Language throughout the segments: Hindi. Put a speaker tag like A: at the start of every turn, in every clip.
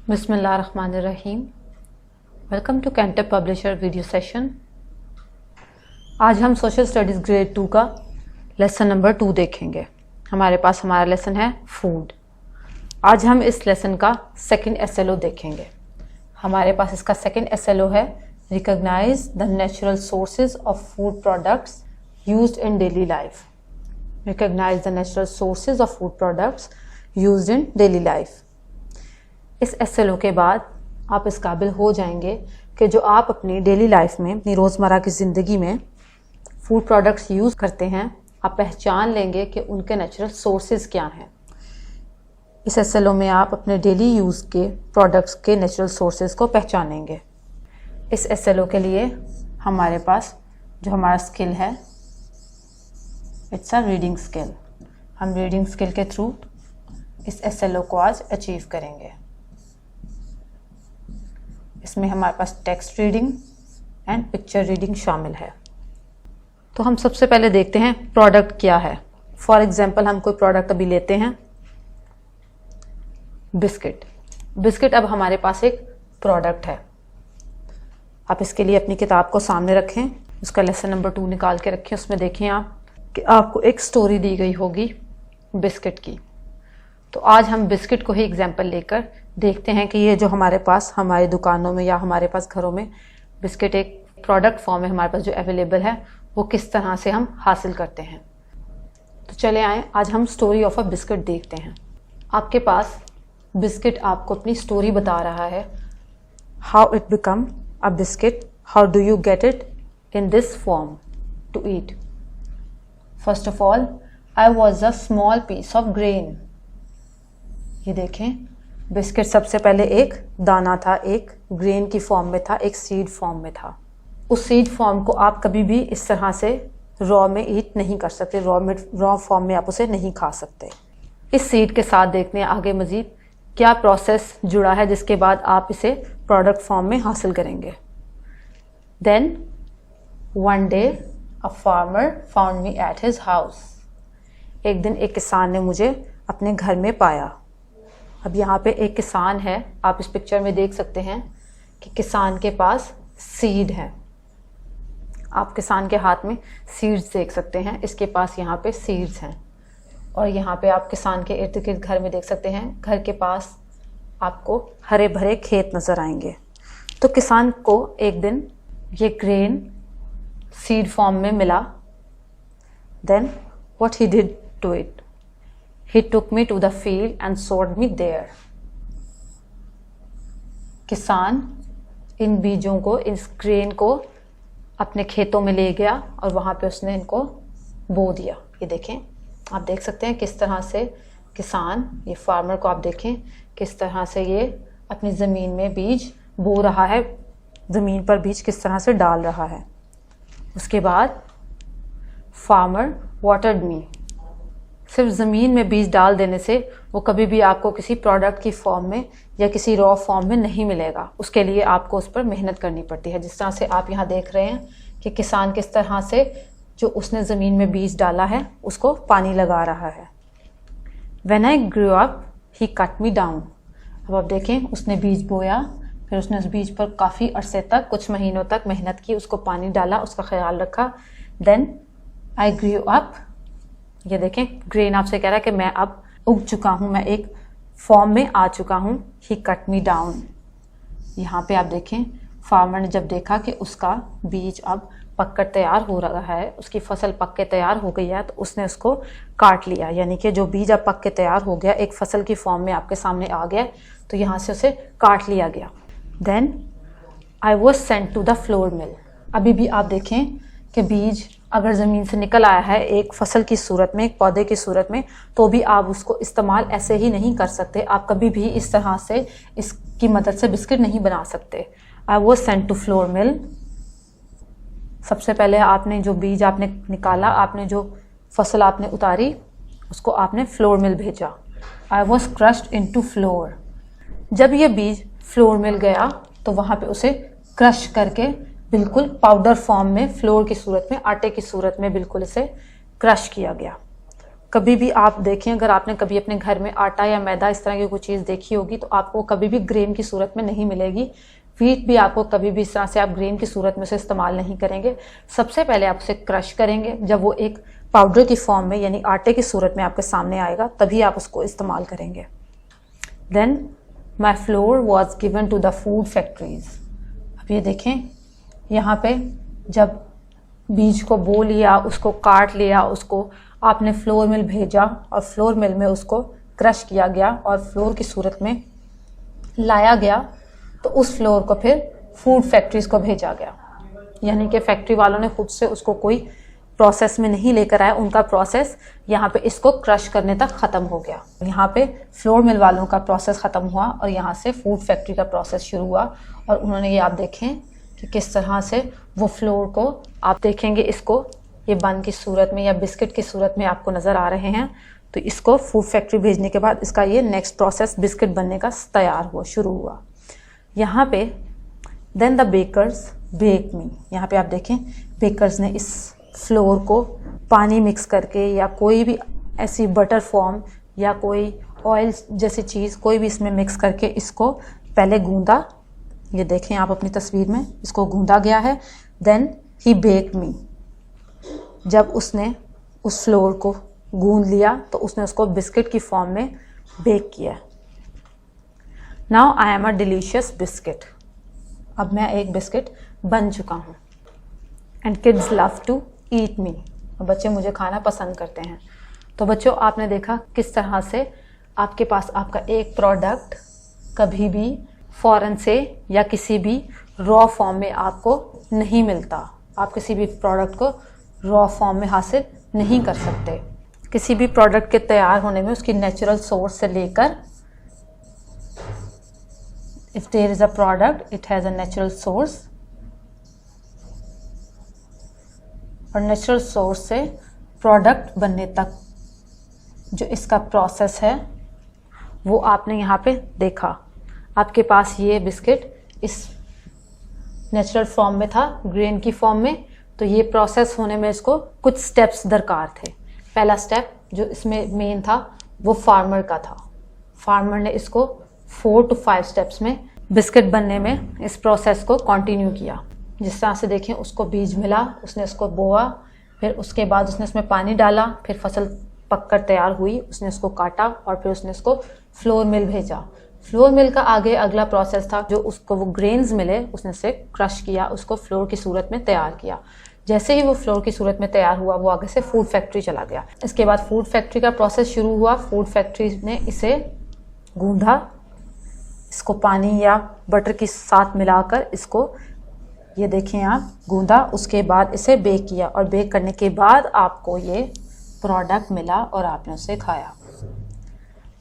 A: बिस्मिल्लाहिर्रहमानिर्रहीम। Welcome to Cantor publisher video session. आज हम सोशल स्टडीज़ ग्रेड 2 का लेसन नंबर 2 देखेंगे। हमारे पास हमारा लेसन है फूड। आज हम इस लेसन का सेकंड एसएलओ देखेंगे। हमारे पास इसका सेकंड एसएलओ है recognise the natural sources of food products used in daily life. Recognise the natural sources of food products used in daily life. इस एसएलओ के बाद आप इस काबिल हो जाएंगे कि जो आप अपनी डेली लाइफ में, अपनी रोज़मर्रा की ज़िंदगी में फूड प्रोडक्ट्स यूज़ करते हैं, आप पहचान लेंगे कि उनके नेचुरल सोर्सेज क्या हैं। इस एसएलओ में आप अपने डेली यूज़ के प्रोडक्ट्स के नेचुरल सोर्सेज को पहचानेंगे। इस एसएलओ के लिए हमारे पास जो हमारा स्किल है, इट्स अ रीडिंग स्किल। हम रीडिंग स्किल के थ्रू इस एसएलओ को आज अचीव करेंगे। इसमें हमारे पास text reading and picture reading शामिल है। तो हम सबसे पहले देखते हैं प्रोडक्ट क्या है। फॉर एग्जांपल हम कोई प्रोडक्ट अभी लेते हैं, बिस्किट। बिस्किट अब हमारे पास एक प्रोडक्ट है। आप इसके लिए अपनी किताब को सामने रखें, उसका लेसन नंबर 2 निकाल के रखें। उसमें देखें आप कि आपको एक स्टोरी दी गई होगी बिस्किट की। तो आज हम बिस्किट को ही एग्जाम्पल लेकर देखते हैं कि ये जो हमारे पास हमारी दुकानों में या हमारे पास घरों में बिस्किट एक प्रोडक्ट फॉर्म में हमारे पास जो अवेलेबल है, वो किस तरह से हम हासिल करते हैं। तो चले आए, आज हम स्टोरी ऑफ अ बिस्किट देखते हैं। आपके पास बिस्किट आपको अपनी स्टोरी बता रहा है। How it become a biscuit, how do you get it in this form to eat. First of all, I was a small piece of grain. ये देखें, बिस्किट सबसे पहले एक दाना था, एक ग्रेन की फॉर्म में था, एक सीड फॉर्म में था। उस सीड फॉर्म को आप कभी भी इस तरह से रॉ में ईट नहीं कर सकते, रॉ फॉर्म में आप उसे नहीं खा सकते। इस सीड के साथ देखते हैं आगे मजीद क्या प्रोसेस जुड़ा है जिसके बाद आप इसे प्रोडक्ट फॉर्म में हासिल करेंगे। Then one day a farmer found me at his house. एक दिन एक किसान ने मुझे अपने घर में पाया। अब यहाँ पे एक किसान है, आप इस पिक्चर में देख सकते हैं कि किसान के पास सीड है। आप किसान के हाथ में सीड्स देख सकते हैं, इसके पास यहाँ पे सीड्स हैं। और यहाँ पे आप किसान के इर्द गिर्द घर में देख सकते हैं, घर के पास आपको हरे भरे खेत नज़र आएंगे। तो किसान को एक दिन ये ग्रेन सीड फॉर्म में मिला। Then what he did to it, He took me to the field and sowed me there. किसान इन बीजों को, इस ग्रेन को अपने खेतों में ले गया और वहाँ पे उसने इनको बो दिया। ये देखें, आप देख सकते हैं किस तरह से किसान, ये फार्मर को आप देखें किस तरह से ये अपनी ज़मीन में बीज बो रहा है, ज़मीन पर बीज किस तरह से डाल रहा है। उसके बाद फार्मर वाटर्ड मी। सिर्फ ज़मीन में बीज डाल देने से वो कभी भी आपको किसी प्रोडक्ट की फॉर्म में या किसी रॉ फॉर्म में नहीं मिलेगा। उसके लिए आपको उस पर मेहनत करनी पड़ती है। जिस तरह से आप यहाँ देख रहे हैं कि किसान किस तरह से जो उसने ज़मीन में बीज डाला है उसको पानी लगा रहा है। When I grew up, he cut me down. अब आप देखें, उसने बीज बोया, फिर उसने उस बीज पर काफ़ी अरसे तक, कुछ महीनों तक मेहनत की, उसको पानी डाला, उसका ख्याल रखा। Then I grew up. ये देखें, ग्रेन आपसे कह रहा है कि मैं अब उग चुका हूँ, मैं एक फॉर्म में आ चुका हूँ। ही कट मी डाउन। यहाँ पे आप देखें, फार्मर ने जब देखा कि उसका बीज अब पककर तैयार हो रहा है, उसकी फसल पक के तैयार हो गई है, तो उसने उसको काट लिया। यानी कि जो बीज अब पक के तैयार हो गया, एक फसल की फॉर्म में आपके सामने आ गया, तो यहाँ से उसे काट लिया गया। Then I was sent to the flour mill. अभी भी आप देखें कि बीज अगर ज़मीन से निकल आया है एक फसल की सूरत में, एक पौधे की सूरत में, तो भी आप उसको इस्तेमाल ऐसे ही नहीं कर सकते। आप कभी भी इस तरह से इसकी मदद से बिस्किट नहीं बना सकते। I was sent to flour mill. सबसे पहले आपने जो बीज आपने निकाला, आपने जो फसल आपने उतारी, उसको आपने फ्लोर मिल भेजा। I was crushed into flour. जब ये बीज फ्लोर मिल गया तो वहाँ पे उसे क्रश करके बिल्कुल पाउडर फॉर्म में, फ्लोर की सूरत में, आटे की सूरत में बिल्कुल इसे क्रश किया गया। कभी भी आप देखें, अगर आपने कभी अपने घर में आटा या मैदा इस तरह की कोई चीज़ देखी होगी तो आपको कभी भी ग्रेन की सूरत में नहीं मिलेगी। व्हीट भी आपको कभी भी इस तरह से आप ग्रेन की सूरत में से इस्तेमाल नहीं करेंगे। सबसे पहले आप उसे क्रश करेंगे, जब वो एक पाउडर की फॉर्म में यानी आटे की सूरत में आपके सामने आएगा तभी आप उसको इस्तेमाल करेंगे। Then my flour was given to the food factories. अब ये देखें, यहाँ पे जब बीज को बो लिया, उसको काट लिया, उसको आपने फ्लोर मिल भेजा और फ्लोर मिल में उसको क्रश किया गया और फ्लोर की सूरत में लाया गया, तो उस फ्लोर को फिर फूड फैक्ट्रीज को भेजा गया। यानी कि फैक्ट्री वालों ने खुद से उसको कोई प्रोसेस में नहीं लेकर आया, उनका प्रोसेस यहाँ पे इसको क्रश करने तक ख़त्म हो गया। यहाँ पे फ्लोर मिल वालों का प्रोसेस ख़त्म हुआ और यहाँ से फूड फैक्ट्री का प्रोसेस शुरू हुआ। और उन्होंने ये आप देखें कि किस तरह से वो फ्लोर को आप देखेंगे, इसको ये बन की सूरत में या बिस्किट की सूरत में आपको नज़र आ रहे हैं। तो इसको फूड फैक्ट्री भेजने के बाद इसका ये नेक्स्ट प्रोसेस बिस्किट बनने का तैयार हुआ, शुरू हुआ। यहाँ पे देन द बेकर्स बेक मी। यहाँ पे आप देखें, बेकर्स ने इस फ्लोर को पानी मिक्स करके या कोई भी ऐसी बटर फॉर्म या कोई ऑयल जैसी चीज़ कोई भी इसमें मिक्स करके इसको पहले गूंदा। ये देखें आप अपनी तस्वीर में, इसको गूंदा गया है। देन ही बेक मी। जब उसने उस फ्लोर को गूंद लिया तो उसने उसको बिस्किट की फॉर्म में बेक किया। Now I am a delicious biscuit. अब मैं एक बिस्किट बन चुका हूँ। And kids love to eat me. और बच्चे मुझे खाना पसंद करते हैं। तो बच्चों, आपने देखा किस तरह से आपके पास आपका एक प्रोडक्ट कभी भी फ़ौरन से या किसी भी रॉ फॉर्म में आपको नहीं मिलता। आप किसी भी प्रोडक्ट को रॉ फॉर्म में हासिल नहीं कर सकते। किसी भी प्रोडक्ट के तैयार होने में उसकी नेचुरल सोर्स से लेकर, if there is a product it has a natural source, और नेचुरल सोर्स से प्रोडक्ट बनने तक जो इसका प्रोसेस है वो आपने यहाँ पे देखा। आपके पास ये बिस्किट इस नेचुरल फॉर्म में था, ग्रेन की फॉर्म में। तो ये प्रोसेस होने में इसको कुछ स्टेप्स दरकार थे। पहला स्टेप जो इसमें मेन था वो फार्मर का था। फार्मर ने इसको 4 to 5 स्टेप्स में बिस्किट बनने में इस प्रोसेस को कंटिन्यू किया। जिस तरह से देखें, उसको बीज मिला, उसने इसको बोआ, फिर उसके बाद उसने इसमें पानी डाला, फिर फसल पककर तैयार हुई, उसने इसको काटा और फिर उसने इसको फ्लोर मिल भेजा। फ्लोर मिल का आगे अगला प्रोसेस था जो उसको वो ग्रेन्स मिले, उसने उसे क्रश किया, उसको फ्लोर की सूरत में तैयार किया। जैसे ही वो फ्लोर की सूरत में तैयार हुआ वो आगे से फूड फैक्ट्री चला गया। इसके बाद फूड फैक्ट्री का प्रोसेस शुरू हुआ। फूड फैक्ट्री ने इसे गूंधा, इसको पानी या बटर के साथ मिलाकर इसको, ये देखें आप, गूंदा। उसके बाद इसे बेक किया और बेक करने के बाद आपको ये प्रोडक्ट मिला और आपने उसे खाया।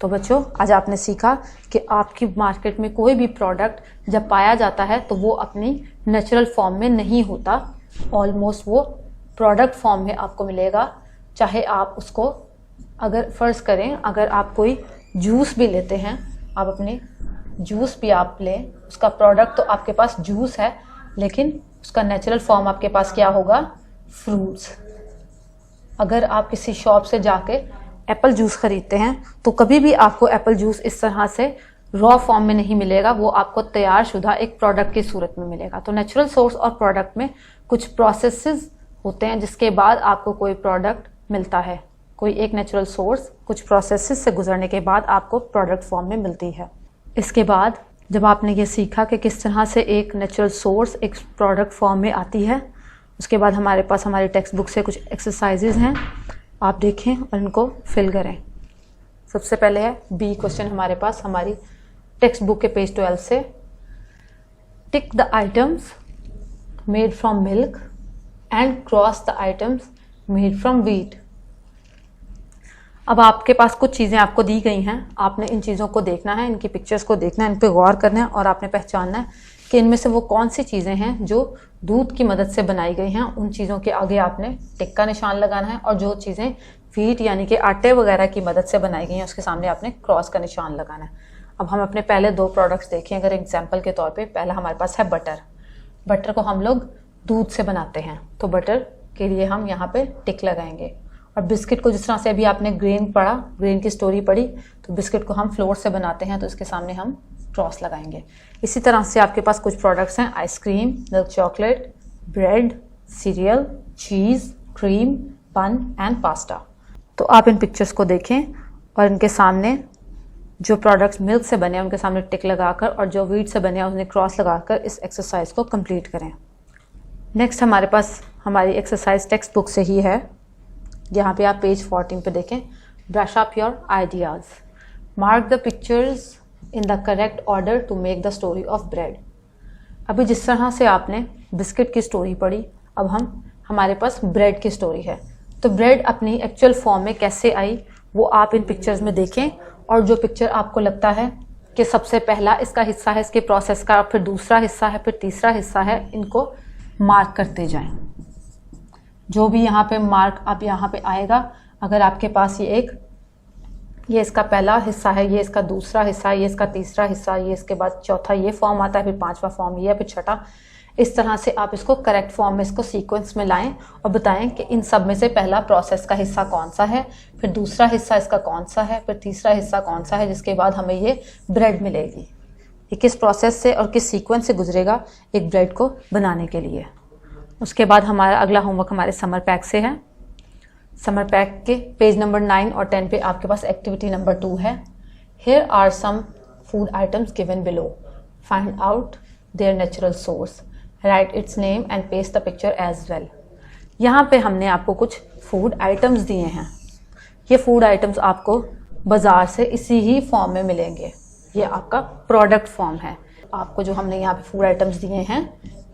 A: तो बच्चों, आज आपने सीखा कि आपकी मार्केट में कोई भी प्रोडक्ट जब पाया जाता है तो वो अपनी नेचुरल फॉर्म में नहीं होता। ऑलमोस्ट वो प्रोडक्ट फॉर्म में आपको मिलेगा। चाहे आप उसको, अगर फ़र्ज़ करें, अगर आप कोई जूस भी लेते हैं, आप अपने जूस भी आप लें, उसका प्रोडक्ट तो आपके पास जूस है, लेकिन उसका नेचुरल फॉर्म आपके पास क्या होगा? फ्रूट्स। अगर आप किसी शॉप से जाके एप्पल जूस ख़रीदते हैं तो कभी भी आपको एप्पल जूस इस तरह से रॉ फॉर्म में नहीं मिलेगा, वो आपको तैयार शुदा एक प्रोडक्ट की सूरत में मिलेगा। तो नेचुरल सोर्स और प्रोडक्ट में कुछ प्रोसेसेस होते हैं जिसके बाद आपको कोई प्रोडक्ट मिलता है। कोई एक नेचुरल सोर्स कुछ प्रोसेसेस से गुजरने के बाद आपको प्रोडक्ट फॉर्म में मिलती है। इसके बाद जब आपने ये सीखा कि किस तरह से एक नेचुरल सोर्स एक प्रोडक्ट फॉर्म में आती है, उसके बाद हमारे पास हमारी टेक्स्ट बुक से कुछ एक्सरसाइजेज हैं, आप देखें और इनको फिल करें। सबसे पहले है बी क्वेश्चन हमारे पास हमारी टेक्स्ट बुक के पेज 12 से। Tick the items made from milk and cross the items made from wheat. अब आपके पास कुछ चीज़ें आपको दी गई हैं, आपने इन चीज़ों को देखना है, इनकी पिक्चर्स को देखना है, इन पे गौर करना है और आपने पहचानना है कि इनमें से वो कौन सी चीज़ें हैं जो दूध की मदद से बनाई गई हैं। उन चीज़ों के आगे आपने टिक का निशान लगाना है और जो चीज़ें व्हीट यानी कि आटे वगैरह की मदद से बनाई गई हैं उसके सामने आपने क्रॉस का निशान लगाना है। अब हम अपने पहले 2 प्रोडक्ट्स देखें। अगर एग्जाम्पल के तौर पे पहला हमारे पास है बटर। बटर को हम लोग दूध से बनाते हैं, तो बटर के लिए हम यहाँ पे टिक लगाएंगे। और बिस्किट को जिस तरह से अभी आपने ग्रेन पढ़ा, ग्रेन की स्टोरी पढ़ी, तो बिस्किट को हम फ्लोर से बनाते हैं तो इसके सामने हम क्रॉस लगाएंगे। इसी तरह से आपके पास कुछ प्रोडक्ट्स हैं, ice cream, milk chocolate, bread, cereal, cheese, cream, bun and pasta. तो आप इन पिक्चर्स को देखें और इनके सामने जो प्रोडक्ट्स मिल्क से बने हैं उनके सामने टिक लगाकर और जो व्हीट से बने हैं उन्हें क्रॉस लगाकर इस एक्सरसाइज को कंप्लीट करें। नेक्स्ट हमारे पास हमारी एक्सरसाइज टेक्स्ट बुक से ही है। यहाँ पे आप पेज 14 पे देखें, brush up your ideas, mark the pictures in the correct order to make the story of bread. अभी जिस तरह से आपने बिस्किट की स्टोरी पढ़ी, अब हमारे पास ब्रेड की स्टोरी है। तो ब्रेड अपनी एक्चुअल फॉर्म में कैसे आई वो आप इन पिक्चर्स में देखें, और जो पिक्चर आपको लगता है कि सबसे पहला इसका हिस्सा है इसके प्रोसेस का, फिर दूसरा हिस्सा है, फिर तीसरा हिस्सा है, इनको मार्क करते जाएं। जो भी यहाँ पे मार्क आप यहाँ पे आएगा, अगर आपके पास ये इसका पहला हिस्सा है, ये इसका दूसरा हिस्सा है, ये इसका तीसरा हिस्सा, ये इसके बाद चौथा ये फॉर्म आता है, फिर पांचवा फॉर्म ये है, फिर छठा, इस तरह से आप इसको करेक्ट फॉर्म में इसको सीक्वेंस में लाएं और बताएं कि इन सब में से पहला प्रोसेस का हिस्सा कौन सा है, फिर दूसरा हिस्सा इसका कौन सा है, फिर तीसरा हिस्सा कौन सा है, जिसके बाद हमें ये ब्रेड मिलेगी। ये किस प्रोसेस से और किस सीक्वेंस से गुजरेगा एक ब्रेड को बनाने के लिए। उसके बाद हमारा अगला होमवर्क हमारे समर पैक से है। समर पैक के पेज नंबर 9 और 10 पे आपके पास एक्टिविटी नंबर 2 है। Here are some food items given below. Find out their natural source. Write its name and paste the picture as well. यहाँ पे हमने आपको कुछ फूड आइटम्स दिए हैं। ये फूड आइटम्स आपको बाज़ार से इसी ही फॉर्म में मिलेंगे। ये आपका प्रोडक्ट फॉर्म है। आपको जो हमने यहाँ पे फूड आइटम्स दिए हैं,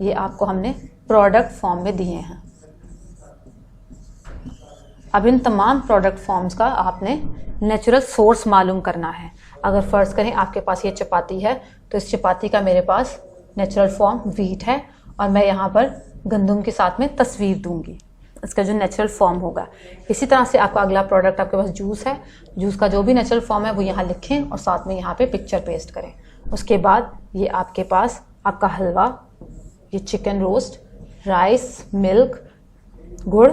A: ये आपको हमने प्रोडक्ट फॉर्म में दिए हैं। अब इन तमाम प्रोडक्ट फॉर्म्स का आपने नेचुरल सोर्स मालूम करना है। अगर फ़र्ज़ करें आपके पास ये चपाती है, तो इस चपाती का मेरे पास नेचुरल फॉर्म व्हीट है और मैं यहाँ पर गंदम के साथ में तस्वीर दूंगी, इसका जो नेचुरल फॉर्म होगा। इसी तरह से आपका अगला प्रोडक्ट आपके पास जूस है। जूस का जो भी नेचुरल फॉर्म है वो यहाँ लिखें और साथ में यहाँ पे पिक्चर पेस्ट करें। उसके बाद ये आपके पास आपका हलवा, ये चिकन रोस्ट, राइस, मिल्क, गुड़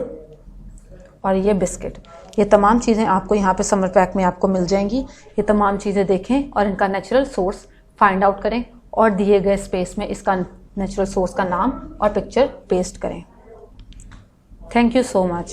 A: और ये बिस्किट, ये तमाम चीज़ें आपको यहाँ पे समर पैक में आपको मिल जाएंगी। ये तमाम चीज़ें देखें और इनका नेचुरल सोर्स फाइंड आउट करें और दिए गए स्पेस में इसका नेचुरल सोर्स का नाम और पिक्चर पेस्ट करें। Thank you so much.